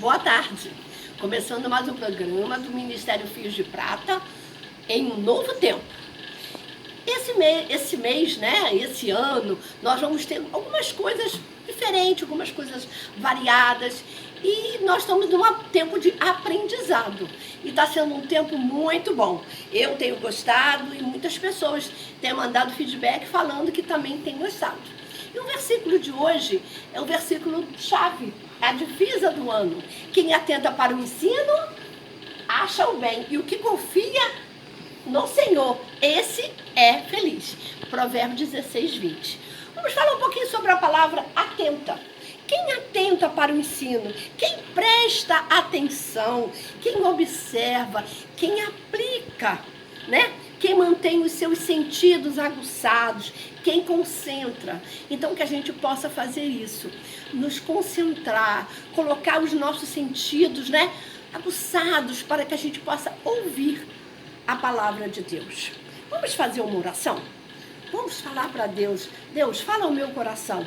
Boa tarde. Começando mais um programa do Ministério Fios de Prata em um novo tempo. Esse mês, né, esse ano, nós vamos ter algumas coisas diferentes, algumas coisas variadas e nós estamos num tempo de aprendizado e está sendo um tempo muito bom. Eu tenho gostado e muitas pessoas têm mandado feedback falando que também têm gostado. E o versículo de hoje é o versículo chave, a divisa do ano. Quem atenta para o ensino, acha o bem, e o que confia no Senhor, esse é feliz. Provérbios 16, 20. Vamos falar um pouquinho sobre a palavra atenta. Quem atenta para o ensino, quem presta atenção, quem observa, quem aplica, né? Quem mantém os seus sentidos aguçados, quem concentra. Então que a gente possa fazer isso, nos concentrar, colocar os nossos sentidos, né, aguçados para que a gente possa ouvir a palavra de Deus. Vamos fazer uma oração? Vamos falar para Deus. Deus, fala ao meu coração.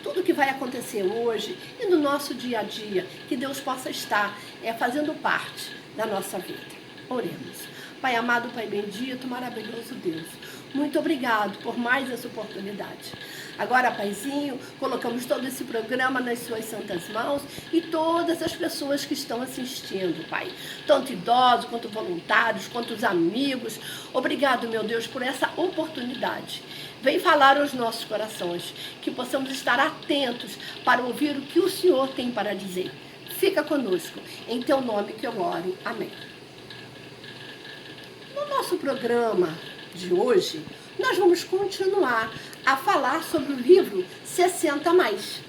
Tudo que vai acontecer hoje e no nosso dia a dia, que Deus possa estar fazendo parte da nossa vida. Oremos. Pai amado, Pai bendito, maravilhoso Deus, muito obrigado por mais essa oportunidade. Agora, Paizinho, colocamos todo esse programa nas suas santas mãos e todas as pessoas que estão assistindo, Pai. Tanto idosos, quanto voluntários, quanto os amigos. Obrigado, meu Deus, por essa oportunidade. Vem falar aos nossos corações, que possamos estar atentos para ouvir o que o Senhor tem para dizer. Fica conosco, em teu nome que eu oro. Amém. No nosso programa de hoje, nós vamos continuar a falar sobre o livro 60 Mais.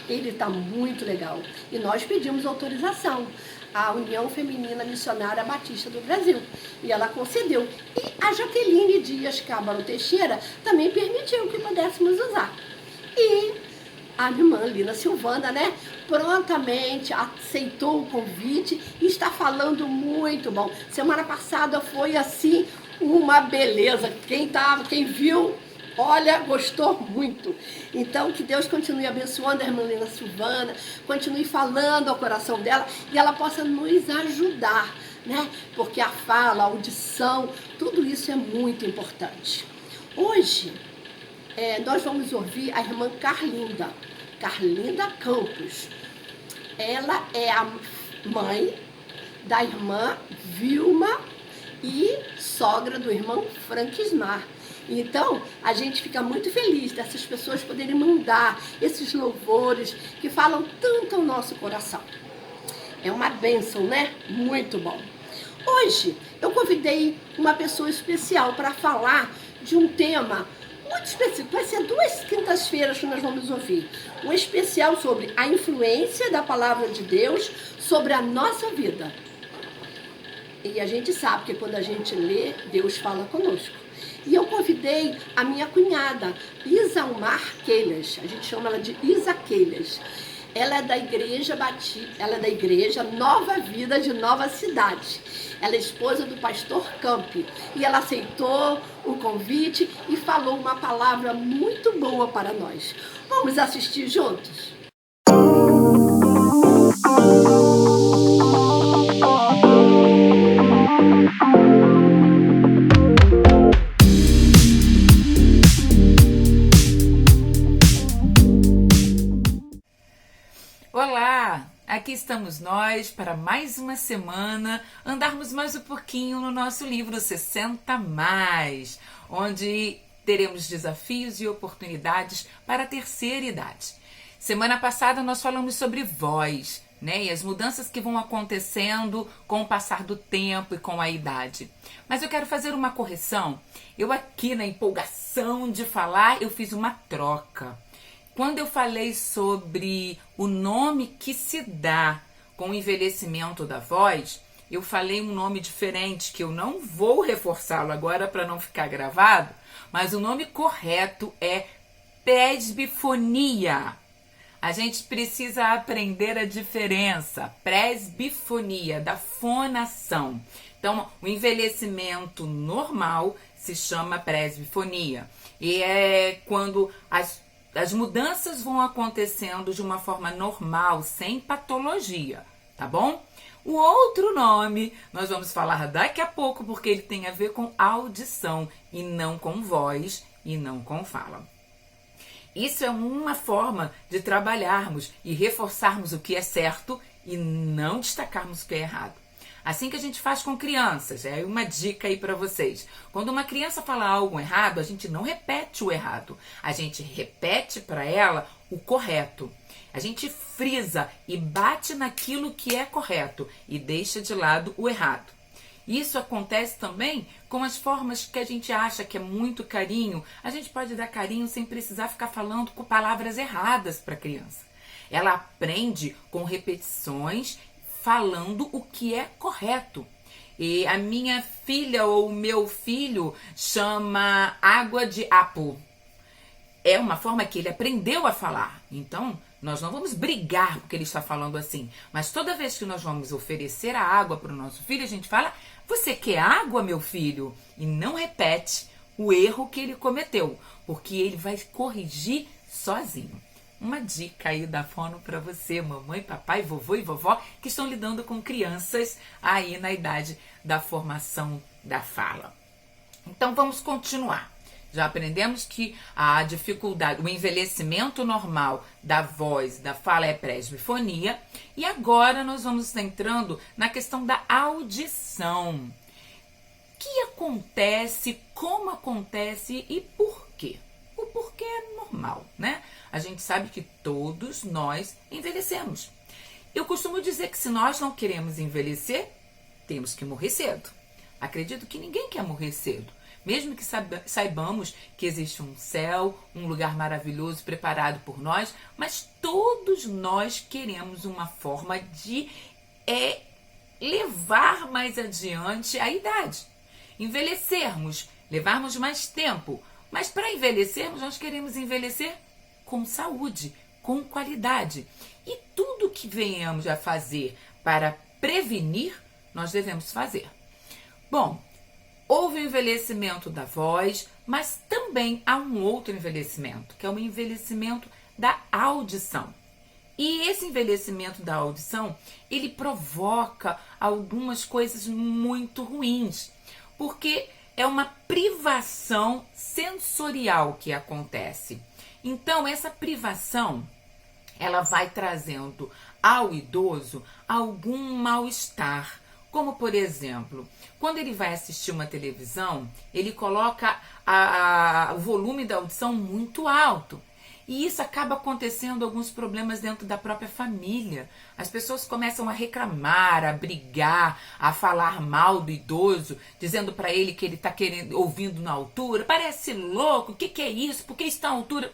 Ele está muito legal e nós pedimos autorização à União Feminina Missionária Batista do Brasil e ela concedeu. E a Jaqueline Dias Cábalo Teixeira também permitiu que pudéssemos usar. E a irmã Lina Silvana, né, prontamente aceitou o convite e está falando muito bom. Semana passada foi assim uma beleza. Quem viu, olha, gostou muito. Então, que Deus continue abençoando a irmã Lina Silvana, continue falando ao coração dela e ela possa nos ajudar, né? Porque a fala, a audição, tudo isso é muito importante. Hoje, nós vamos ouvir a irmã Carlinda Campos. Ela é a mãe da irmã Vilma e sogra do irmão Franquismar. Então, a gente fica muito feliz dessas pessoas poderem mandar esses louvores que falam tanto ao nosso coração. É uma bênção, né? Muito bom. Hoje, eu convidei uma pessoa especial para falar de um tema muito específico. Vai ser 2 quintas-feiras que nós vamos ouvir. Um especial sobre a influência da palavra de Deus sobre a nossa vida. E a gente sabe que quando a gente lê, Deus fala conosco. E eu convidei a minha cunhada, Isalmar Queilas. A gente chama ela de Isa Queilas. Ela é da igreja Nova Vida de Nova Cidade. Ela é esposa do pastor Campi. E ela aceitou o convite e falou uma palavra muito boa para nós. Vamos assistir juntos? Olá, aqui estamos nós para mais uma semana andarmos mais um pouquinho no nosso livro 60 Mais, onde teremos desafios e oportunidades para a terceira idade. Semana passada nós falamos sobre voz, né, e as mudanças que vão acontecendo com o passar do tempo e com a idade. Mas eu quero fazer uma correção. Eu aqui na empolgação de falar, eu fiz uma troca. Quando eu falei sobre o nome que se dá com o envelhecimento da voz, eu falei um nome diferente, que eu não vou reforçá-lo agora para não ficar gravado, mas o nome correto é presbifonia. A gente precisa aprender a diferença, presbifonia, da fonação. Então, o envelhecimento normal se chama presbifonia. E é quando as mudanças vão acontecendo de uma forma normal, sem patologia. tá bom? O outro nome nós vamos falar daqui a pouco, porque ele tem a ver com audição e não com voz e não com fala. Isso é uma forma de trabalharmos e reforçarmos o que é certo e não destacarmos o que é errado. Assim que a gente faz com crianças, é uma dica aí para vocês. Quando uma criança fala algo errado, a gente não repete o errado. A gente repete para ela o correto. A gente frisa e bate naquilo que é correto e deixa de lado o errado. Isso acontece também com as formas que a gente acha que é muito carinho. A gente pode dar carinho sem precisar ficar falando com palavras erradas para a criança. Ela aprende com repetições, falando o que é correto. E a minha filha ou o meu filho chama água de apo. É uma forma que ele aprendeu a falar. Então, nós não vamos brigar porque ele está falando assim. Mas toda vez que nós vamos oferecer a água para o nosso filho, a gente fala: você quer água, meu filho? E não repete o erro que ele cometeu, porque ele vai corrigir sozinho. Uma dica aí da Fono para você, mamãe, papai, vovô e vovó, que estão lidando com crianças aí na idade da formação da fala. Então vamos continuar. Já aprendemos que a dificuldade, o envelhecimento normal da voz, da fala é presbifonia. E agora nós vamos entrando na questão da audição. O que acontece, como acontece e por quê? O porquê é normal, né? A gente sabe que todos nós envelhecemos. Eu costumo dizer que se nós não queremos envelhecer, temos que morrer cedo. Acredito que ninguém quer morrer cedo. Mesmo que saibamos que existe um céu, um lugar maravilhoso preparado por nós, mas todos nós queremos uma forma de levar mais adiante a idade. Envelhecermos, levarmos mais tempo. Mas para envelhecermos, nós queremos envelhecer com saúde, com qualidade. E tudo que venhamos a fazer para prevenir, nós devemos fazer. Bom, houve o envelhecimento da voz, mas também há um outro envelhecimento, que é o envelhecimento da audição. E esse envelhecimento da audição, ele provoca algumas coisas muito ruins, porque é uma privação sensorial que acontece. Então, essa privação, ela vai trazendo ao idoso algum mal-estar. Como, por exemplo, quando ele vai assistir uma televisão, ele coloca o volume da audição muito alto. E isso acaba acontecendo alguns problemas dentro da própria família. As pessoas começam a reclamar, a brigar, a falar mal do idoso, dizendo para ele que ele está ouvindo na altura. Parece louco, o que é isso? Por que está na altura?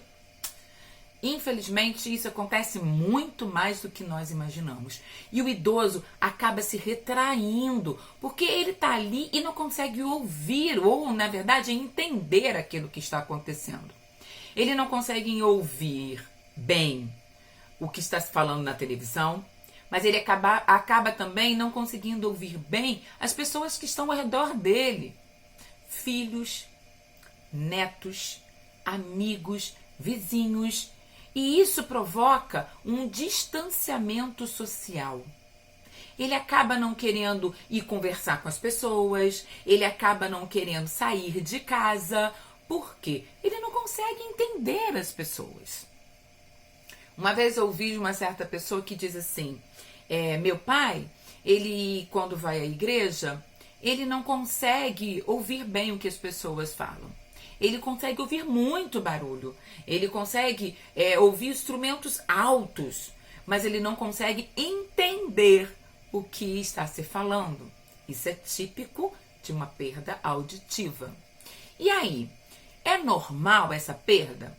Infelizmente, isso acontece muito mais do que nós imaginamos. E o idoso acaba se retraindo, porque ele está ali e não consegue ouvir, ou, na verdade, entender aquilo que está acontecendo. Ele não consegue ouvir bem o que está se falando na televisão, mas ele acaba também não conseguindo ouvir bem as pessoas que estão ao redor dele. Filhos, netos, amigos, vizinhos. E isso provoca um distanciamento social. Ele acaba não querendo ir conversar com as pessoas, ele acaba não querendo sair de casa. Por quê? Ele não consegue entender as pessoas. Uma vez eu ouvi de uma certa pessoa que diz assim, meu pai, ele quando vai à igreja, ele não consegue ouvir bem o que as pessoas falam. Ele consegue ouvir muito barulho, ele consegue ouvir instrumentos altos, mas ele não consegue entender o que está se falando. Isso é típico de uma perda auditiva. E aí, é normal essa perda?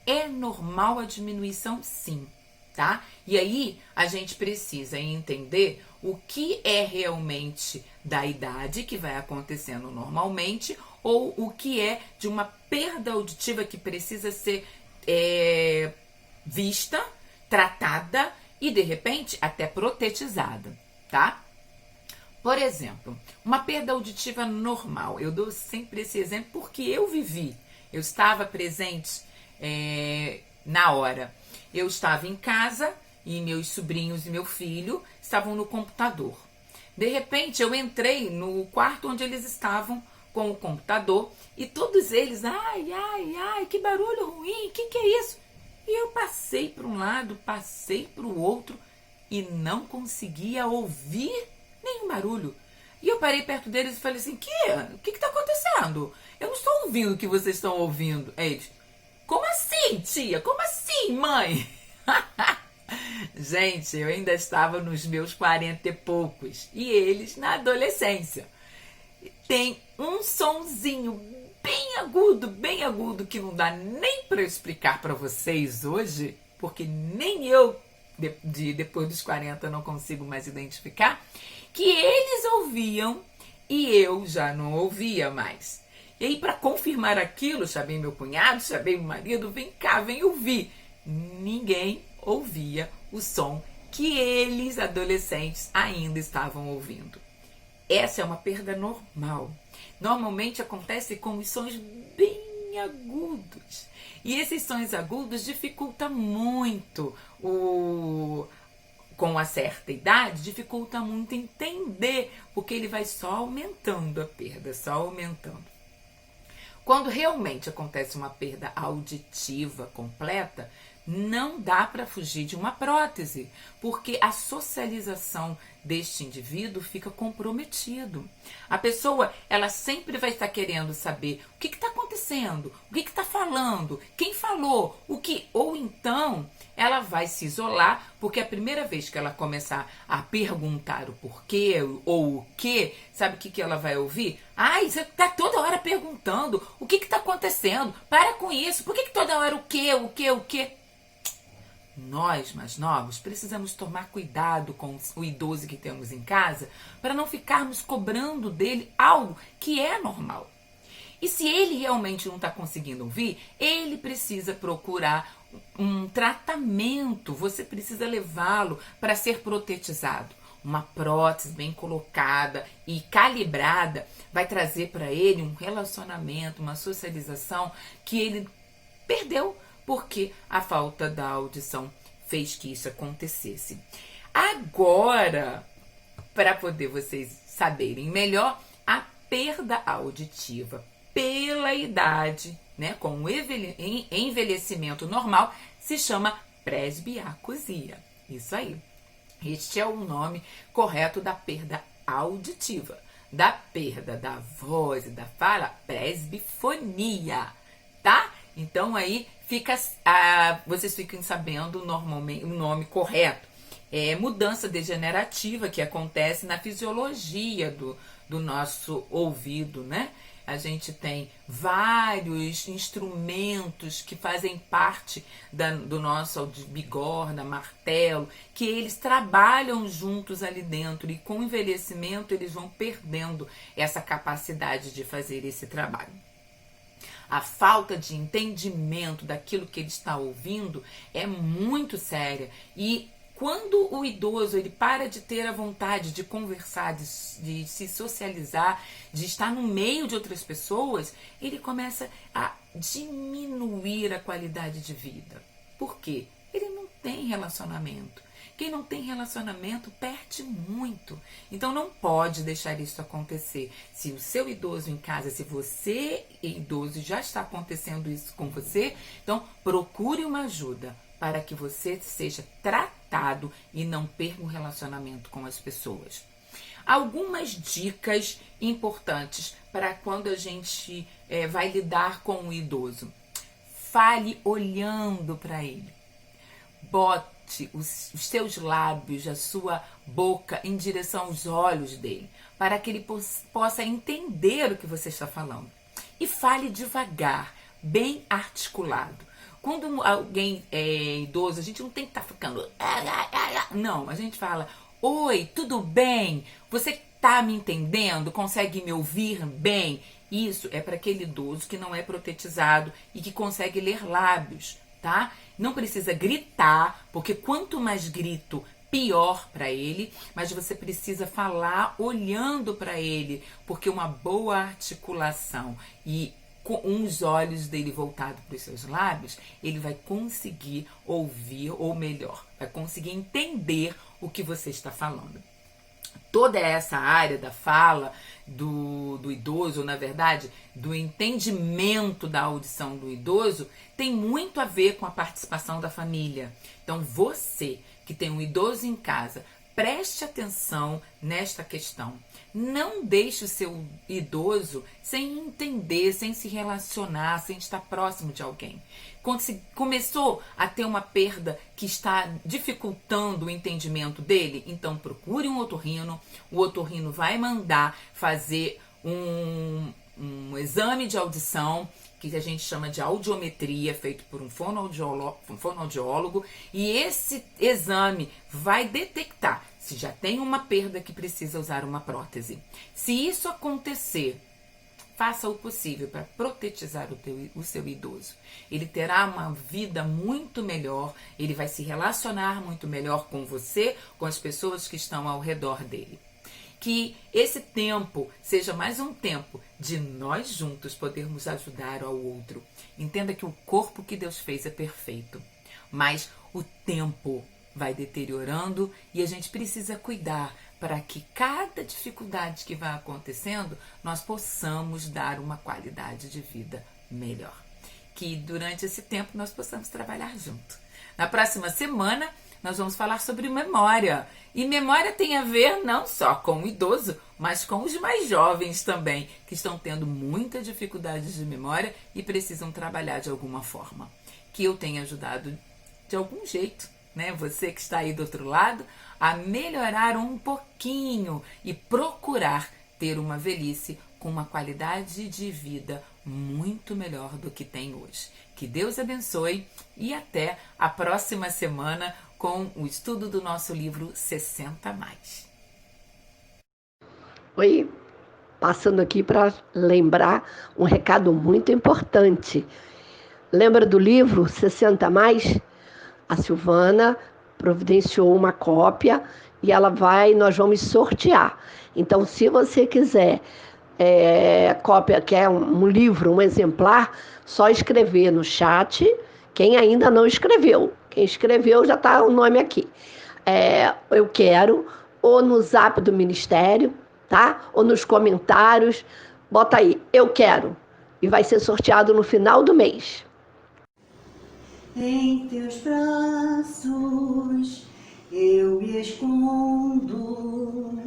É normal a diminuição, sim, tá? E aí, a gente precisa entender o que é realmente da idade que vai acontecendo normalmente ou o que é de uma perda auditiva que precisa ser vista, tratada e, de repente, até protetizada, tá? Por exemplo, uma perda auditiva normal. Eu dou sempre esse exemplo porque eu vivi. Eu estava presente na hora. Eu estava em casa e meus sobrinhos e meu filho estavam no computador. De repente, eu entrei no quarto onde eles estavam com o computador e todos eles, ai, ai, ai, que barulho ruim, que é isso? E eu passei para um lado, passei para o outro e não conseguia ouvir nenhum barulho. E eu parei perto deles e falei assim, o que está acontecendo? Eu não estou ouvindo o que vocês estão ouvindo. Aí eles, como assim, tia? Como assim, mãe? Gente, eu ainda estava nos meus 40 e poucos e eles na adolescência. Tem um sonzinho bem agudo, que não dá nem para eu explicar para vocês hoje, porque nem eu, depois dos 40, não consigo mais identificar, que eles ouviam e eu já não ouvia mais. E aí, para confirmar aquilo, chamei meu cunhado, chamei meu marido, vem cá, vem ouvir. Ninguém ouvia o som que eles, adolescentes, ainda estavam ouvindo. Essa é uma perda normal. Normalmente acontece com sons bem agudos. E esses sons agudos dificultam muito com uma certa idade, dificulta muito entender, porque ele vai só aumentando a perda, só aumentando. Quando realmente acontece uma perda auditiva completa, não dá para fugir de uma prótese, porque a socialização deste indivíduo fica comprometido. A pessoa, ela sempre vai estar querendo saber o que está acontecendo, o que está falando, quem falou, o que, ou então ela vai se isolar, porque a primeira vez que ela começar a perguntar o porquê ou o que, sabe o que ela vai ouvir? Ai, você está toda hora perguntando o que está acontecendo, para com isso, por que toda hora o que? Nós, mais novos, precisamos tomar cuidado com o idoso que temos em casa para não ficarmos cobrando dele algo que é normal. E se ele realmente não está conseguindo ouvir, ele precisa procurar um tratamento, você precisa levá-lo para ser protetizado. Uma prótese bem colocada e calibrada vai trazer para ele um relacionamento, uma socialização que ele perdeu, porque a falta da audição fez que isso acontecesse. Agora, para poder vocês saberem melhor, a perda auditiva pela idade, né, com o envelhecimento normal, se chama presbiacusia. Isso aí. Este é o nome correto da perda auditiva. Da perda da voz e da fala, presbifonia, tá? Então aí vocês ficam sabendo normalmente o nome correto. É mudança degenerativa que acontece na fisiologia do nosso ouvido, né? A gente tem vários instrumentos que fazem parte do nosso bigorna, martelo, que eles trabalham juntos ali dentro e com o envelhecimento eles vão perdendo essa capacidade de fazer esse trabalho. A falta de entendimento daquilo que ele está ouvindo é muito séria. E quando o idoso ele para de ter a vontade de conversar, de se socializar, de estar no meio de outras pessoas, ele começa a diminuir a qualidade de vida. Por quê? Ele não tem relacionamento. Quem não tem relacionamento perde muito. Então não pode deixar isso acontecer. Se o seu idoso em casa, se você idoso já está acontecendo isso com você, então procure uma ajuda para que você seja tratado e não perca um relacionamento com as pessoas. Algumas dicas importantes para quando a gente vai lidar com o idoso. Fale olhando para ele. Bote os seus lábios, a sua boca em direção aos olhos dele, para que ele possa entender o que você está falando. E fale devagar, bem articulado. Quando alguém é idoso, a gente não tem que estar ficando... Não, a gente fala, oi, tudo bem? Você está me entendendo? Consegue me ouvir bem? Isso é para aquele idoso que não é protetizado e que consegue ler lábios, tá? Não precisa gritar, porque quanto mais grito, pior para ele, mas você precisa falar olhando para ele, porque uma boa articulação e com os olhos dele voltados para os seus lábios, ele vai conseguir ouvir, ou melhor, vai conseguir entender o que você está falando. Toda essa área da fala do idoso, ou na verdade, do entendimento da audição do idoso, tem muito a ver com a participação da família. Então, você que tem um idoso em casa, preste atenção nesta questão. Não deixe o seu idoso sem entender, sem se relacionar, sem estar próximo de alguém. Quando se começou a ter uma perda que está dificultando o entendimento dele, então procure um otorrino. O otorrino vai mandar fazer um exame de audição, que a gente chama de audiometria, feito por um fonoaudiólogo, e esse exame vai detectar se já tem uma perda que precisa usar uma prótese. Se isso acontecer, faça o possível para protetizar o seu idoso. Ele terá uma vida muito melhor, ele vai se relacionar muito melhor com você, com as pessoas que estão ao redor dele. Que esse tempo seja mais um tempo de nós juntos podermos ajudar ao outro. Entenda que o corpo que Deus fez é perfeito, mas o tempo vai deteriorando e a gente precisa cuidar para que cada dificuldade que vai acontecendo, nós possamos dar uma qualidade de vida melhor. Que durante esse tempo nós possamos trabalhar junto. Na próxima semana, nós vamos falar sobre memória. E memória tem a ver não só com o idoso, mas com os mais jovens também, que estão tendo muita dificuldade de memória e precisam trabalhar de alguma forma. Que eu tenha ajudado de algum jeito, né? Você que está aí do outro lado, a melhorar um pouquinho e procurar ter uma velhice com uma qualidade de vida muito melhor do que tem hoje. Que Deus abençoe e até a próxima semana com o estudo do nosso livro 60 Mais. Oi, passando aqui para lembrar um recado muito importante. Lembra do livro 60 Mais? A Silvana providenciou uma cópia e nós vamos sortear. Então, se você quiser cópia, quer um livro, um exemplar, só escrever no chat. Quem ainda não escreveu, quem escreveu já está o nome aqui. Eu quero, ou no zap do Ministério, tá? Ou nos comentários, bota aí, eu quero. E vai ser sorteado no final do mês. Em teus braços eu me escondo,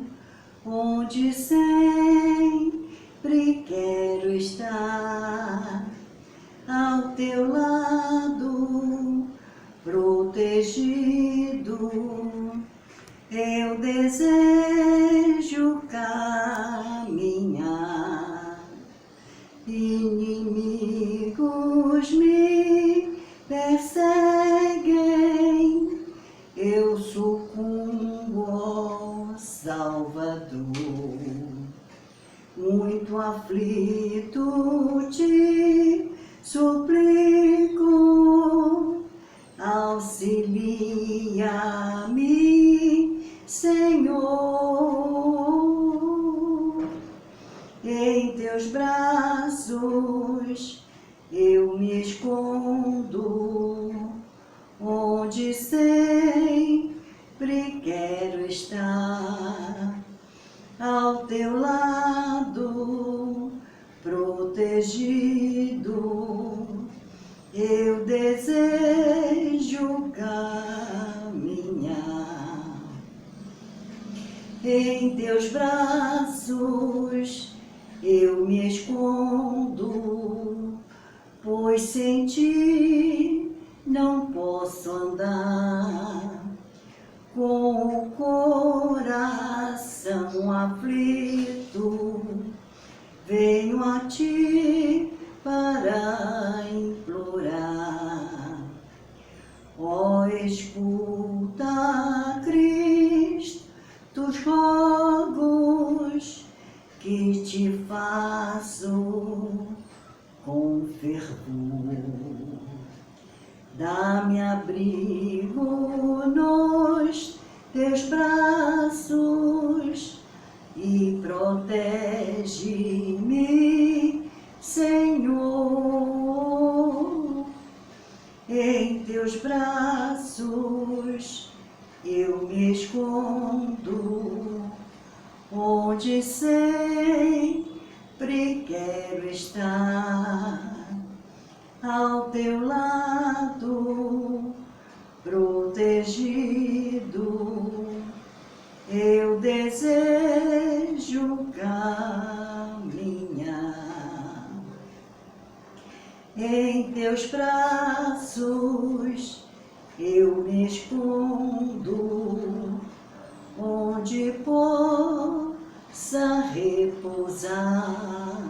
onde sempre quero estar, ao teu lado, protegido. Eu desejo caminhar, inimigos me perseguem, eu sucumbo, ó Salvador. Muito aflito te suplico, auxilia-me, Senhor. Em teus braços eu me escondo, onde sempre quero estar, ao teu lado, protegido. Eu desejo caminhar. Em teus braços eu me escondo, pois sem ti não posso andar. Com o coração aflito, venho a ti para implorar. Ó, escuta, Cristo, tus rogos que te faço com fervor. Dá-me abrigo nos teus braços e protege-me, Senhor. teus braços eu me escondo, onde sempre quero estar, ao teu lado, protegido. Eu desejo caminhar em teus braços. Eu me escondo, onde possa repousar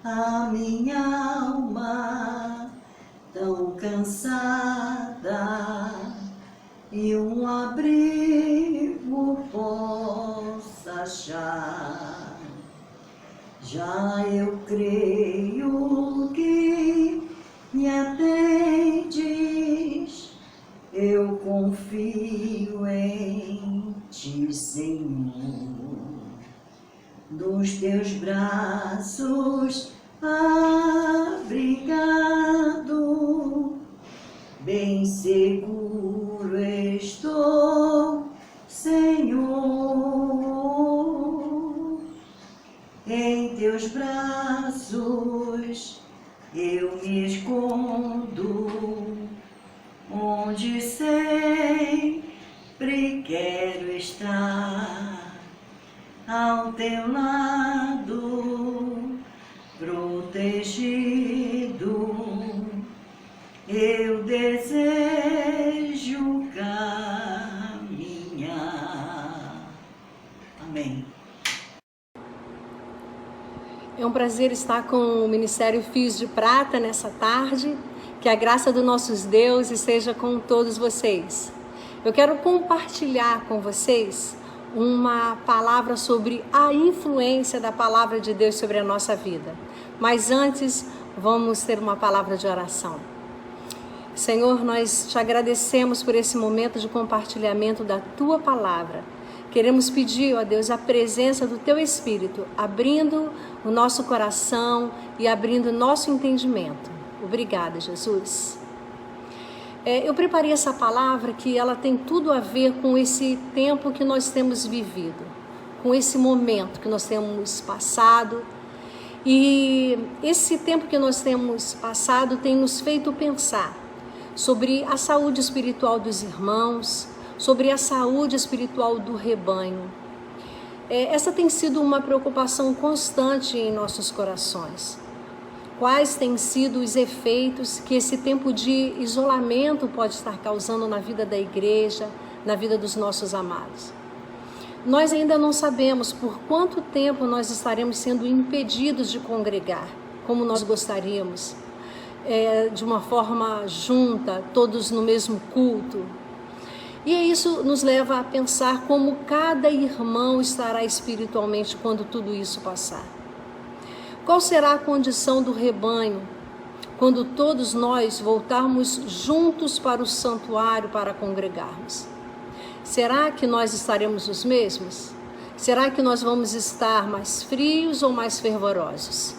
a minha alma tão cansada, e um abrigo possa achar. Já eu creio que me atendes, eu confio em ti, Senhor. Dos teus braços abrigado, bem seguro estou, Senhor. Em teus braços eu me escondo, onde sempre quero estar, ao teu lado, protegido. Eu desejo caminhar. Amém. É um prazer estar com o Ministério Fios de Prata nessa tarde. Que a graça do nosso Deus esteja com todos vocês. Eu quero compartilhar com vocês uma palavra sobre a influência da palavra de Deus sobre a nossa vida. Mas antes, vamos ter uma palavra de oração. Senhor, nós te agradecemos por esse momento de compartilhamento da tua palavra. Queremos pedir, ó Deus, a presença do teu Espírito, abrindo o nosso coração e abrindo o nosso entendimento. Obrigada, Jesus. Eu preparei essa palavra que ela tem tudo a ver com esse tempo que nós temos vivido, com esse momento que nós temos passado. E esse tempo que nós temos passado tem nos feito pensar sobre a saúde espiritual dos irmãos, sobre a saúde espiritual do rebanho. Essa tem sido uma preocupação constante em nossos corações. Quais têm sido os efeitos que esse tempo de isolamento pode estar causando na vida da igreja, na vida dos nossos amados? Nós ainda não sabemos por quanto tempo nós estaremos sendo impedidos de congregar, como nós gostaríamos, de uma forma junta, todos no mesmo culto. E isso nos leva a pensar como cada irmão estará espiritualmente quando tudo isso passar. Qual será a condição do rebanho quando todos nós voltarmos juntos para o santuário para congregarmos? Será que nós estaremos os mesmos? Será que nós vamos estar mais frios ou mais fervorosos?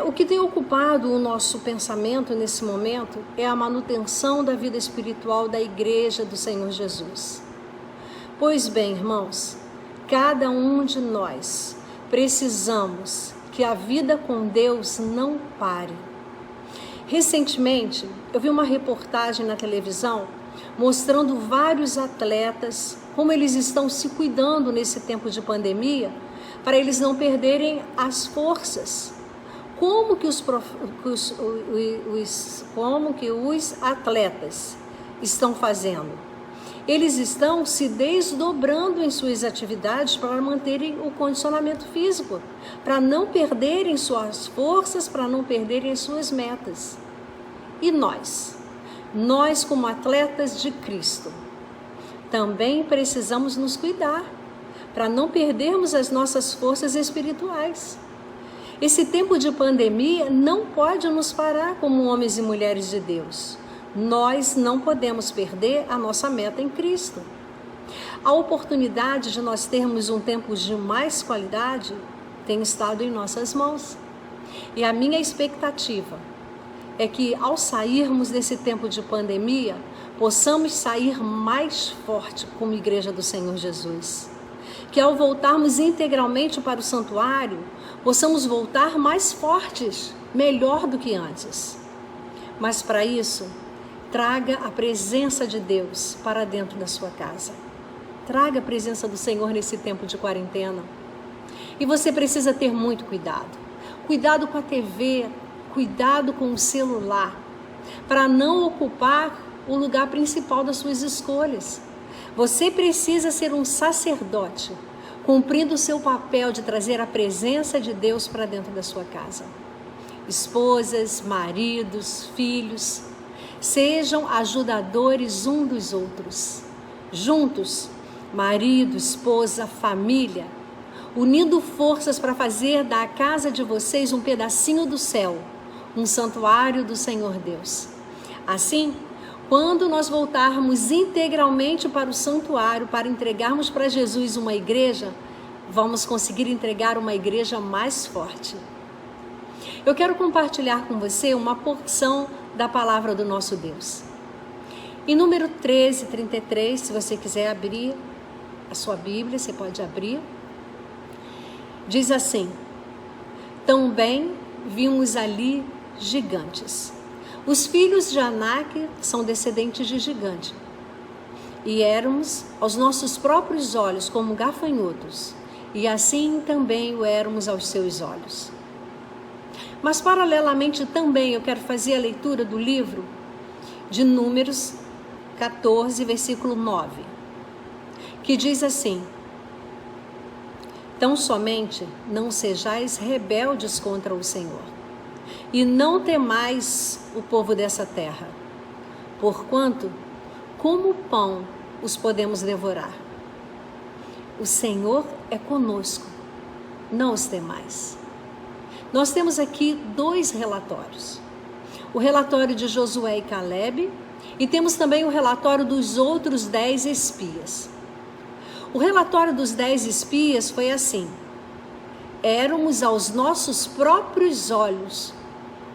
O que tem ocupado o nosso pensamento nesse momento é a manutenção da vida espiritual da Igreja do Senhor Jesus. Pois bem, irmãos, cada um de nós precisamos que a vida com Deus não pare. Recentemente, eu vi uma reportagem na televisão mostrando vários atletas, como eles estão se cuidando nesse tempo de pandemia, para eles não perderem as forças. Como que os atletas estão fazendo? Eles estão se desdobrando em suas atividades para manterem o condicionamento físico, para não perderem suas forças, para não perderem suas metas. E nós como atletas de Cristo, também precisamos nos cuidar, para não perdermos as nossas forças espirituais. Esse tempo de pandemia não pode nos parar como homens e mulheres de Deus. Nós não podemos perder a nossa meta em Cristo. A oportunidade de nós termos um tempo de mais qualidade tem estado em nossas mãos. E a minha expectativa é que ao sairmos desse tempo de pandemia, possamos sair mais forte como Igreja do Senhor Jesus. Que ao voltarmos integralmente para o santuário, possamos voltar mais fortes, melhor do que antes. Mas para isso, traga a presença de Deus para dentro da sua casa. Traga a presença do Senhor nesse tempo de quarentena. E você precisa ter muito cuidado. Cuidado com a TV, cuidado com o celular, para não ocupar o lugar principal das suas escolhas. Você precisa ser um sacerdote, cumprindo o seu papel de trazer a presença de Deus para dentro da sua casa. Esposas, maridos, filhos, sejam ajudadores um dos outros. Juntos, marido, esposa, família, unindo forças para fazer da casa de vocês um pedacinho do céu, um santuário do Senhor Deus. Assim, quando nós voltarmos integralmente para o santuário, para entregarmos para Jesus uma igreja, vamos conseguir entregar uma igreja mais forte. Eu quero compartilhar com você uma porção da palavra do nosso Deus. Em número 13:33, se você quiser abrir a sua Bíblia, você pode abrir. Diz assim: também vimos ali gigantes. Os filhos de Anak são descendentes de gigante. E éramos aos nossos próprios olhos como gafanhotos, e assim também o éramos aos seus olhos. Mas paralelamente também eu quero fazer a leitura do livro de Números 14, versículo 9, que diz assim: tão somente não sejais rebeldes contra o Senhor, e não temais o povo dessa terra, porquanto, como pão, os podemos devorar. O Senhor é conosco, não os temais. Nós temos aqui 2 relatórios. O relatório de Josué e Calebe, e temos também o relatório dos outros 10 espias. O relatório dos 10 espias foi assim: éramos aos nossos próprios olhos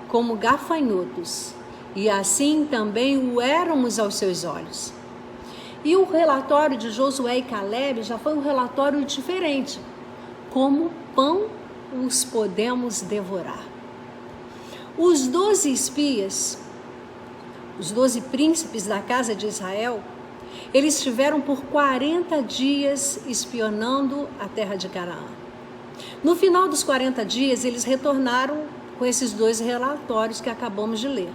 como gafanhotos, e assim também o éramos aos seus olhos. E o relatório de Josué e Calebe já foi um relatório diferente: como pão os podemos devorar. Os 12 espias, os 12 príncipes da casa de Israel, eles estiveram por 40 dias espionando a terra de Canaã. No final dos 40 dias, eles retornaram com esses 2 relatórios que acabamos de ler.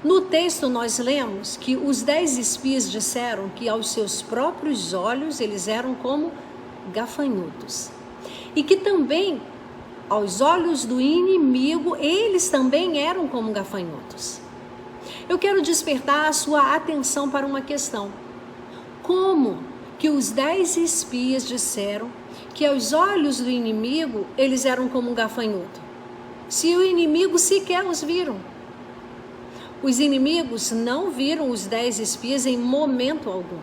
No texto nós lemos que os 10 espias disseram que aos seus próprios olhos eles eram como gafanhotos. E que também, aos olhos do inimigo, eles também eram como gafanhotos. Eu quero despertar a sua atenção para uma questão. Como que os 10 espias disseram que aos olhos do inimigo eles eram como um gafanhoto, se o inimigo sequer os viram? Os inimigos não viram os 10 espias em momento algum.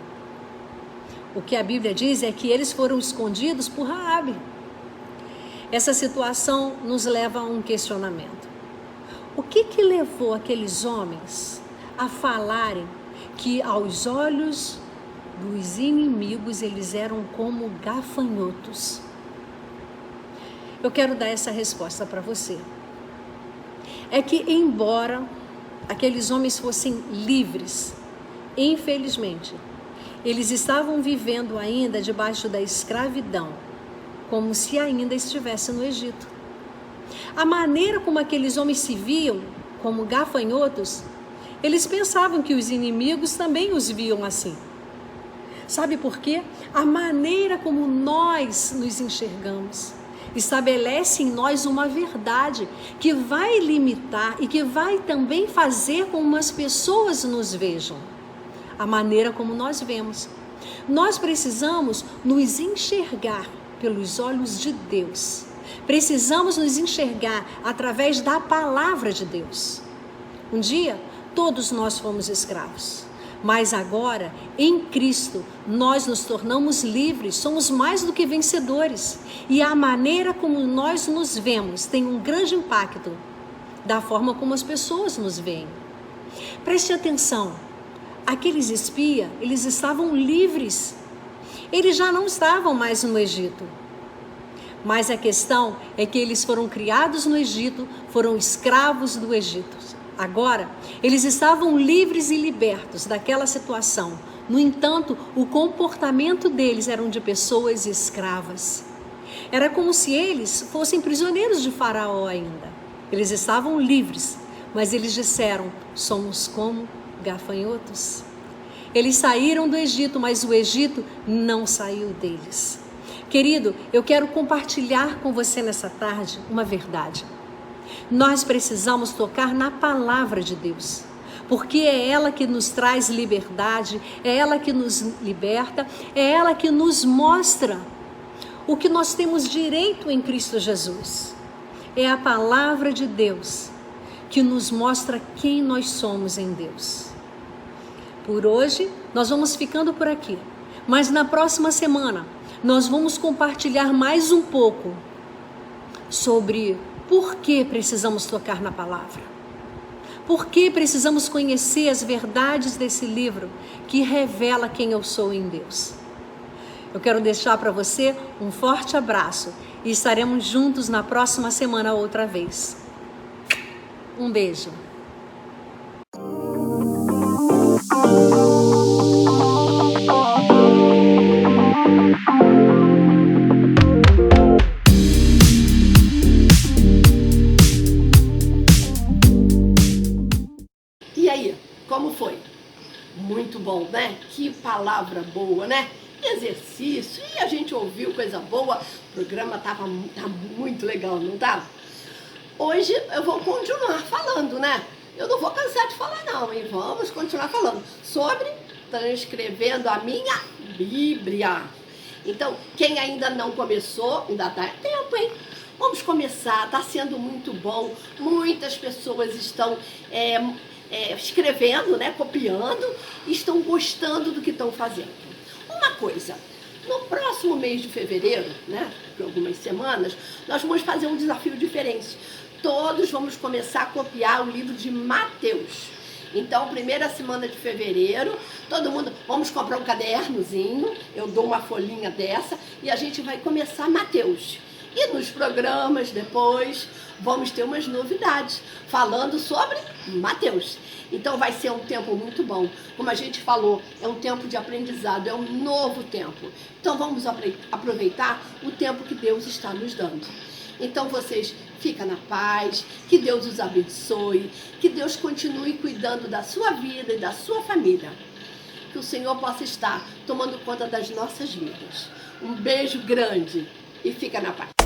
O que a Bíblia diz é que eles foram escondidos por Raabe. Essa situação nos leva a um questionamento. O que levou aqueles homens a falarem que aos olhos dos inimigos eles eram como gafanhotos? Eu quero dar essa resposta para você. É que, embora aqueles homens fossem livres, infelizmente, eles estavam vivendo ainda debaixo da escravidão, como se ainda estivesse no Egito. A maneira como aqueles homens se viam como gafanhotos, eles pensavam que os inimigos também os viam assim. Sabe por quê? A maneira como nós nos enxergamos estabelece em nós uma verdade que vai limitar e que vai também fazer com que as pessoas nos vejam. A maneira como nós vemos. Nós precisamos nos enxergar pelos olhos de Deus. Precisamos nos enxergar através da palavra de Deus. Um dia, todos nós fomos escravos. Mas agora, em Cristo, nós nos tornamos livres, somos mais do que vencedores. E a maneira como nós nos vemos tem um grande impacto da forma como as pessoas nos veem. Preste atenção, aqueles espias, eles estavam livres, eles já não estavam mais no Egito. Mas a questão é que eles foram criados no Egito, foram escravos do Egito. Agora, eles estavam livres e libertos daquela situação. No entanto, o comportamento deles era de pessoas escravas. Era como se eles fossem prisioneiros de Faraó ainda. Eles estavam livres, mas eles disseram: somos como gafanhotos. Eles saíram do Egito, mas o Egito não saiu deles. Querido, eu quero compartilhar com você nessa tarde uma verdade. Nós precisamos tocar na palavra de Deus, porque é ela que nos traz liberdade, é ela que nos liberta, é ela que nos mostra o que nós temos direito em Cristo Jesus. É a palavra de Deus que nos mostra quem nós somos em Deus. Por hoje, nós vamos ficando por aqui, mas na próxima semana nós vamos compartilhar mais um pouco sobre por que precisamos tocar na palavra. Por que precisamos conhecer as verdades desse livro que revela quem eu sou em Deus. Eu quero deixar para você um forte abraço e estaremos juntos na próxima semana outra vez. Um beijo. E aí, como foi? Muito bom, né? Que palavra boa, né? Exercício, e a gente ouviu coisa boa. O programa tá muito legal, não tá? Hoje eu vou continuar falando, né? Eu não vou cansar de falar não, hein? Vamos continuar falando sobre transcrevendo a minha Bíblia. Então, quem ainda não começou, ainda dá tempo, hein? Vamos começar, tá sendo muito bom. Muitas pessoas estão escrevendo, né? Copiando, e estão gostando do que estão fazendo. Uma coisa, no próximo mês de fevereiro, né, por algumas semanas, nós vamos fazer um desafio diferente. Todos vamos começar a copiar o livro de Mateus. Então, primeira semana de fevereiro, todo mundo, vamos comprar um cadernozinho, eu dou uma folhinha dessa e a gente vai começar Mateus. E nos programas depois, vamos ter umas novidades falando sobre Mateus. Então vai ser um tempo muito bom. Como a gente falou, é um tempo de aprendizado, é um novo tempo. Então vamos aproveitar o tempo que Deus está nos dando. Então vocês ficam na paz, que Deus os abençoe, que Deus continue cuidando da sua vida e da sua família. Que o Senhor possa estar tomando conta das nossas vidas. Um beijo grande e fica na paz.